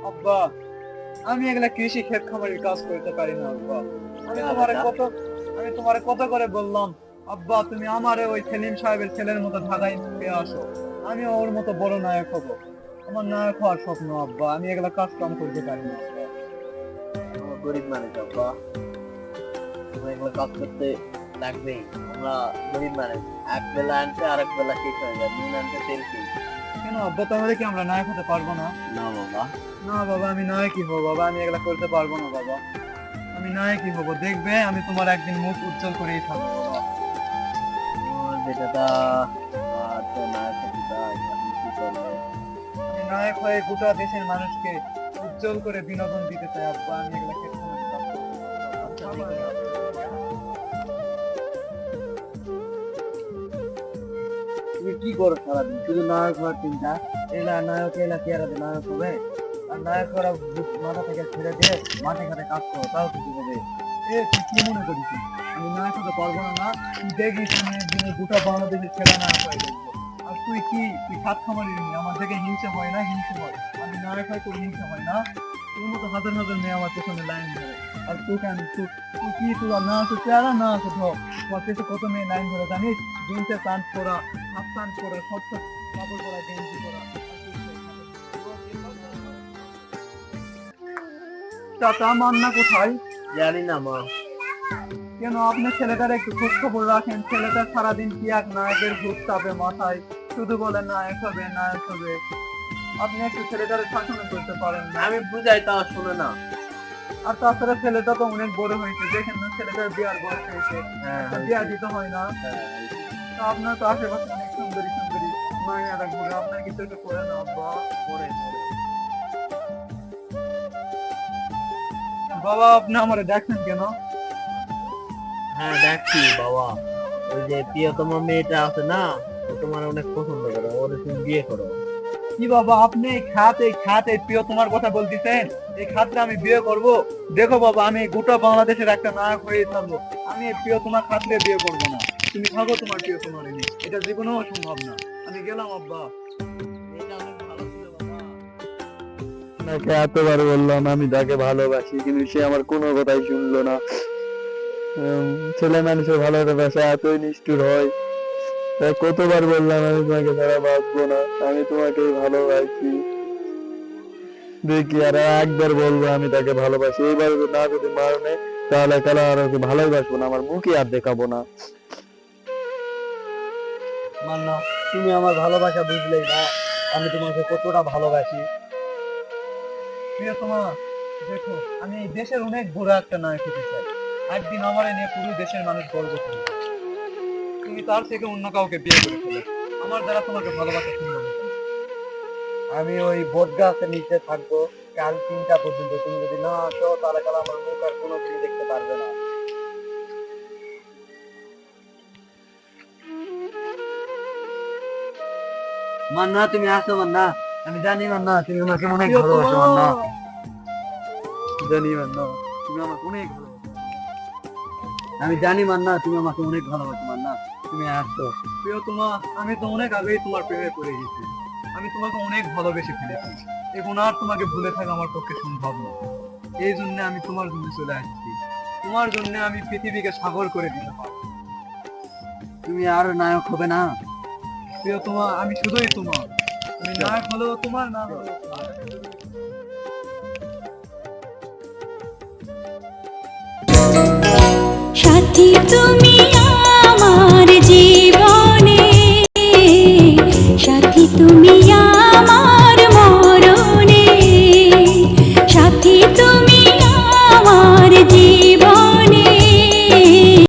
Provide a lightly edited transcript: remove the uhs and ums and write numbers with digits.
আব্বা, আমি এগুলা কৃষি ক্ষেত খামারের কাজ করতে পারি না আব্বা। আমি তোমারে কত আমি তোমারে কত করে বললাম, আব্বা তুমি আমারে ওই সেলিম সাহেবের ছেলের মতো ঢাকায় নিয়ে আসো, আমি ওর মতো বড় নায়ক হব। আমার নায়ক হওয়ার স্বপ্ন আব্বা, আমি এগুলা কাজ কাম করতে পারি না আব্বা। আমরা গরিব মানুষ আব্বা, আমরা এগুলো কাজ করতে লাগবেই। আমরা গরিব মানুষ, এক বেলা আনতে আর এক বেলা শেষ হয়ে যায়, নুন আনতে তেল শেষ। কেন আব্বা, তাহলে কি আমরা নায়ক হতে পারবো না? না বাবা, না বাবা, আমি নায়কই হবো বাবা, আমি এগুলা করতে পারবো না বাবা। আমি নায়কই হবো, দেখবে আমি তোমার একদিন মুখ উজ্জ্বল করেই থাকবো বাবা। আমার বেটাটা তো নায়ক হতে চায়, এখন কি করবে? আমি নায়ক হয়ে গোটা দেশের মানুষকে উজ্জ্বল করে বিনোদন দিতে চাই আব্বা, আমি এগুলা ক্ষেত্রে কাজ করবো বাবা। আচ্ছা, ঠিক আছে। তুমি কি করো সারাদিন? শুধু নায়ক হওয়ার চিন্তা। এলা নায়ক এলা কি আর নায়ক হবে? আর নায়ক করা মাথা থেকে ছেড়ে দিয়ে মাঠে ঘাটে কাজ করো, তাও কিছু হবে। তুই কি মনে করিস আমি নায়ক হতে পারবো না? না, তুই দেখিস আমি একদিনে গোটা বাংলাদেশের ছেলে নায়ক হয়ে দেখবো। আর তুই খাত খামারি মেয়ে, আমার থেকে হিংসা হয় না? হিংসা হয়। আমি নায়ক হয় তোর হিংসা হয় না? তোর মতো হাজার হাজার মেয়ে আমার পেছনে লাইন ধরে। আর তোকে আমি তুই কি তোর না আছে চেহারা, না আছে ধর, তোমার পেছনে কত মেয়ে লাইন ধরে জানিস? জিন্সের প্যান্ট পরা, হাফ প্যান্ট পরা, সব সব কাপড় পরা, গেঞ্জি পরা। চাচা, মান্না কোথায়? জানি না মা। কেন আপনি ছেলেটার একটু খোঁজ খবর রাখেন? ছেলেটা সারাদিন কি এক নায়কের ভূত চাপে মাথায়, শুধু বলে নায়ক হবে নায়ক হবে। আপনি একটু ছেলেটার শাসন করতে পারেন না? আমি বুঝাই তাও শোনে না। আর তাছাড়া ছেলেটা তো অনেক বড় হয়েছে, দেখেন না ছেলেটার বিয়ার বয়স হয়েছে, একটা বিয়া দিতে হয় না? তা আপনার তো আশেপাশে অনেক সুন্দরী সুন্দরী মায়েরা ঘুরে, আপনার কিছু একটু করে না আব্বা? পরে বাবা, আপনি আমারে দেখছেন কেন? হ্যাঁ দেখছি বাবা, ওই যে প্রিয়তম মেয়েটা আছে না, ও তোমার অনেক পছন্দ করে, ওর তুমি বিয়ে করো। কি বাবা, আপনি এই প্রিয় তোমার কথা বলতেছেন? এই খাতটা আমি বিয়ে করব? দেখো বাবা, আমি গোটা বাংলাদেশের একটা নায়ক হয়ে থাকবো, আমি এই প্রিয় তোমার খাতরে বিয়ে করবো না। তুমি থাকো তোমার প্রিয় তোমার নিয়ে, এটা জীবনেও সম্ভব না। আমি গেলাম আব্বা। মেয়েটা অনেক ভালো ছিল বাবা। তাকে এতবার বললাম আমি তাকে ভালোবাসি, কিন্তু সে আমার কোনো কথাই শুনলো না। ছেলে মানুষের ভালোবাসা এতই নিষ্ঠুর হয়। তাই কতবার বললাম আমি তোমাকে ছাড়া বাঁচবো না, আমি তোমাকে ভালোবাসি। দেখি আর একবার বলবো আমি তাকে ভালোবাসি, এইবার না যদি মানে তাহলে তাহলে আর ওকে ভালোবাসবো না, আমার মুখে আর দেখাবো না। মান্না, তুমি আমার ভালোবাসা বুঝলেই না, আমি তোমাকে কতটা ভালোবাসি। প্রিয় তোমা, দেখো আমি এই দেশের অনেক বড় একটা নায়ক হতে চাই, একদিন আমার নিয়ে পুরো দেশের মানুষ গর্ব করবে। তুমি তার থেকে অন্য কাউকে বিয়ে করে ফেলে, আমার দ্বারা তোমাকে ভালোবাসা সম্ভব হবে না। আমি ওই বট গাছের নিচে থাকবো কাল 3টা পর্যন্ত, তুমি যদি না আসো তাহলে কাল আমার মুখ আর কোনো দিন দেখতে পারবে না। মান্না, তুমি আসো মান্না, আমি জানি মান্না তুমি আমাকে অনেক প্রিয় ভালোবাসো তোমা, মান্না। জানি মান্না তুমি আমাকে অনেক ভালোবাসো। আমি জানি মান্না তুমি আমাকে অনেক ভালোবাসো মান্না, তুমি আসো। প্রিয় তোমা, আমি তো অনেক আগেই তোমার প্রেমে পড়ে গেছি, আমি তোমাকে অনেক ভালোবেসে ফেলেছি, এখন আর তোমাকে ভুলে থাকা আমার পক্ষে সম্ভব না। এই জন্য আমি তোমার জন্য চলে আসছি, তোমার জন্য আমি পৃথিবীকে সাগর করে দিতে পারবো। তুমি আর নায়ক হবে না? প্রিয় তোমা, আমি শুধুই তোমার, তুমি নায়ক হলেও তোমার, না হলেও তোমার। সাথী তুমি